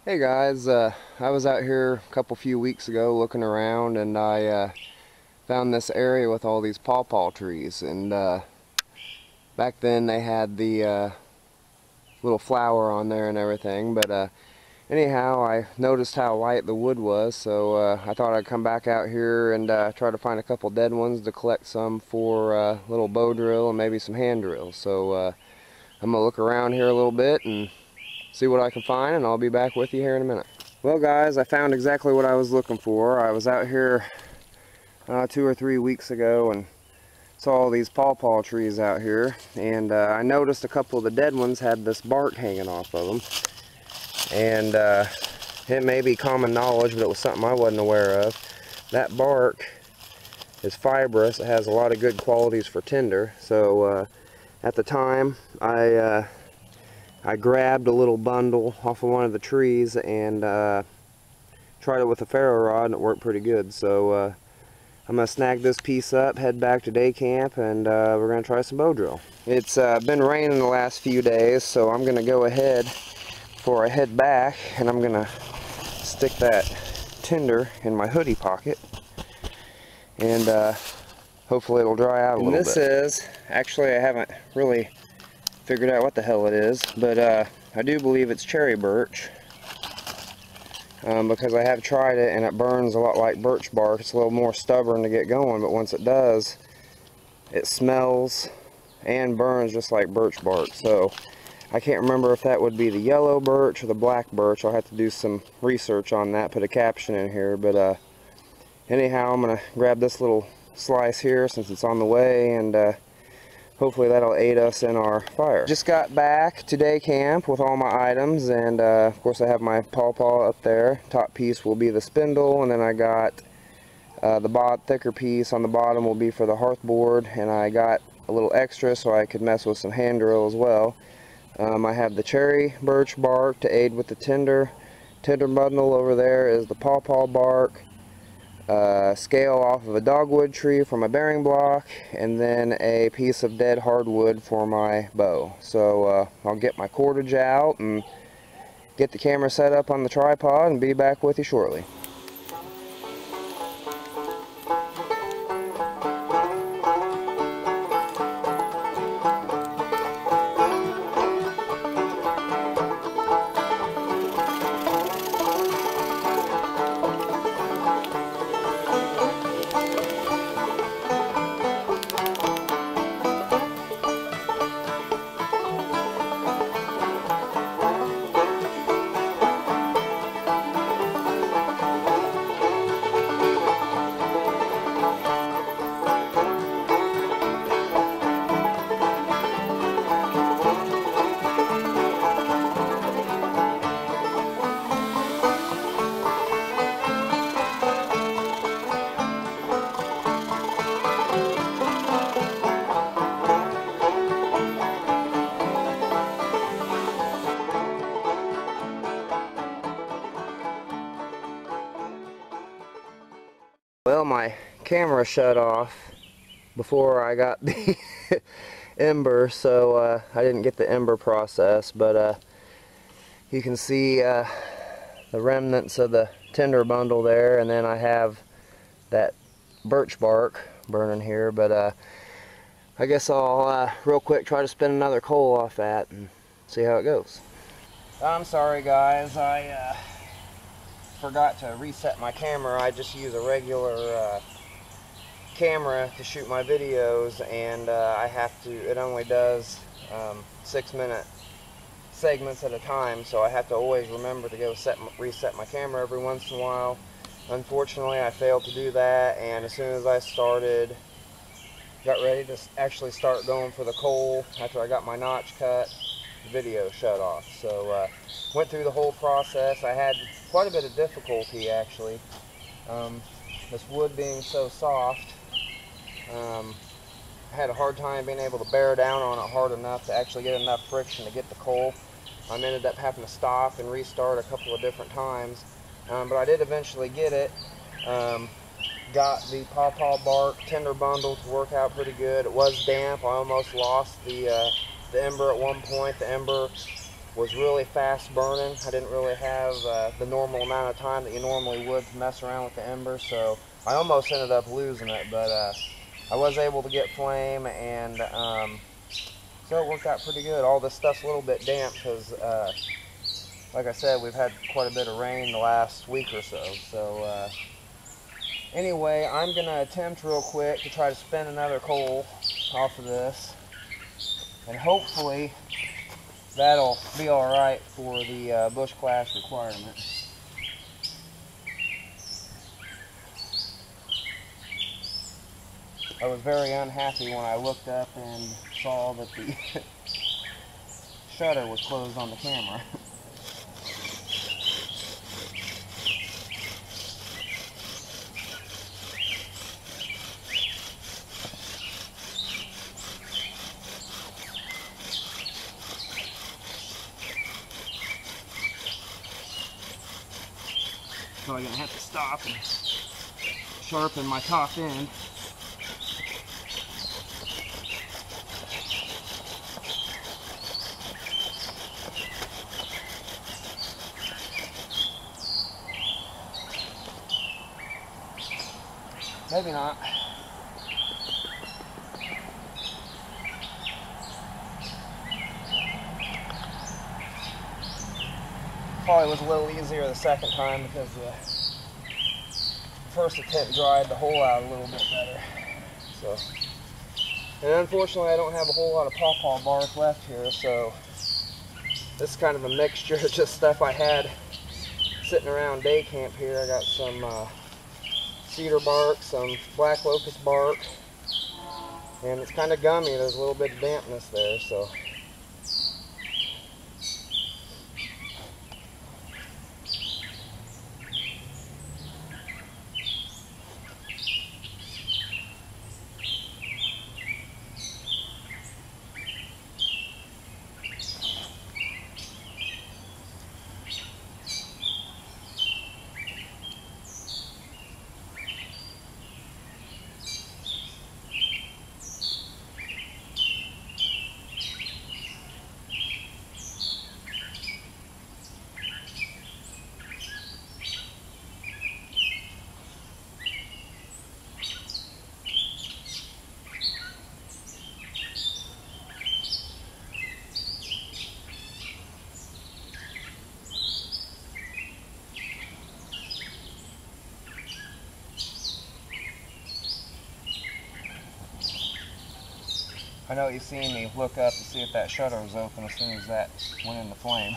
Hey guys, I was out here a few weeks ago looking around, and I found this area with all these Paw Paw trees. And back then they had the little flower on there and everything, but anyhow, I noticed how light the wood was, so I thought I'd come back out here and try to find a couple dead ones to collect some for a little bow drill and maybe some hand drills. So I'm gonna look around here a little bit and see what I can find, and I'll be back with you here in a minute. Well guys, I found exactly what I was looking for. I was out here 2 or 3 weeks ago and saw all these Paw Paw trees out here, and I noticed a couple of the dead ones had this bark hanging off of them. And it may be common knowledge, but it was something I wasn't aware of. That bark is fibrous. It has a lot of good qualities for tinder. So at the time, I grabbed a little bundle off of one of the trees and tried it with a ferro rod, and it worked pretty good. So I'm going to snag this piece up, head back to day camp, and we're going to try some bow drill. It's been raining the last few days, so I'm going to go ahead before I head back, and I'm going to stick that tinder in my hoodie pocket, and hopefully it'll dry out a little bit. This is, actually I haven't really figured out what the hell it is, but I do believe it's cherry birch, because I have tried it and it burns a lot like birch bark. It's a little more stubborn to get going, but once it does, it smells and burns just like birch bark. So I can't remember if that would be the yellow birch or the black birch. I'll have to do some research on that, put a caption in here, but anyhow, I'm gonna grab this little slice here since it's on the way, and hopefully that'll aid us in our fire. Just got back to day camp with all my items, and of course I have my Paw Paw up there. Top piece will be the spindle, and then I got the thicker piece on the bottom will be for the hearth board, and I got a little extra so I could mess with some hand drill as well. I have the cherry birch bark to aid with the tinder. Tinder bundle over there is the Paw Paw bark. Scale off of a dogwood tree for my bearing block, and then a piece of dead hardwood for my bow. So I'll get my cordage out and get the camera set up on the tripod and be back with you shortly. Well, my camera shut off before I got the ember, so I didn't get the ember process, but you can see the remnants of the tinder bundle there, and then I have that birch bark burning here, but I guess I'll real quick try to spin another coal off that and see how it goes. I'm sorry guys, I forgot to reset my camera. I just use a regular camera to shoot my videos, and it only does 6-minute segments at a time, so I have to always remember to go reset my camera every once in a while. Unfortunately, I failed to do that, and as soon as I got ready to actually start going for the coal after I got my notch cut, the video shut off. So went through the whole process. I had quite a bit of difficulty actually. This wood being so soft, I had a hard time being able to bear down on it hard enough to actually get enough friction to get the coal. I ended up having to stop and restart a couple of different times, but I did eventually get it. Got the Paw Paw bark tinder bundle to work out pretty good. It was damp. I almost lost the ember at one point. The ember was really fast burning. I didn't really have the normal amount of time that you normally would to mess around with the embers, so I almost ended up losing it, but I was able to get flame, and so it worked out pretty good. All this stuff's a little bit damp because, like I said, we've had quite a bit of rain the last week or so. So anyway, I'm going to attempt real quick to try to spin another coal off of this, and hopefully that'll be alright for the Bushclass requirement. I was very unhappy when I looked up and saw that the shutter was closed on the camera. So I'm going to have to stop and sharpen my top end. Maybe not. Probably was a little easier the second time because the first attempt dried the hole out a little bit better. So, and unfortunately I don't have a whole lot of Paw Paw bark left here, so this is kind of a mixture of just stuff I had sitting around day camp here. I got some cedar bark, some black locust bark, and it's kind of gummy. There's a little bit of dampness there, so. I know you've seen me look up to see if that shutter was open as soon as that went in the flame.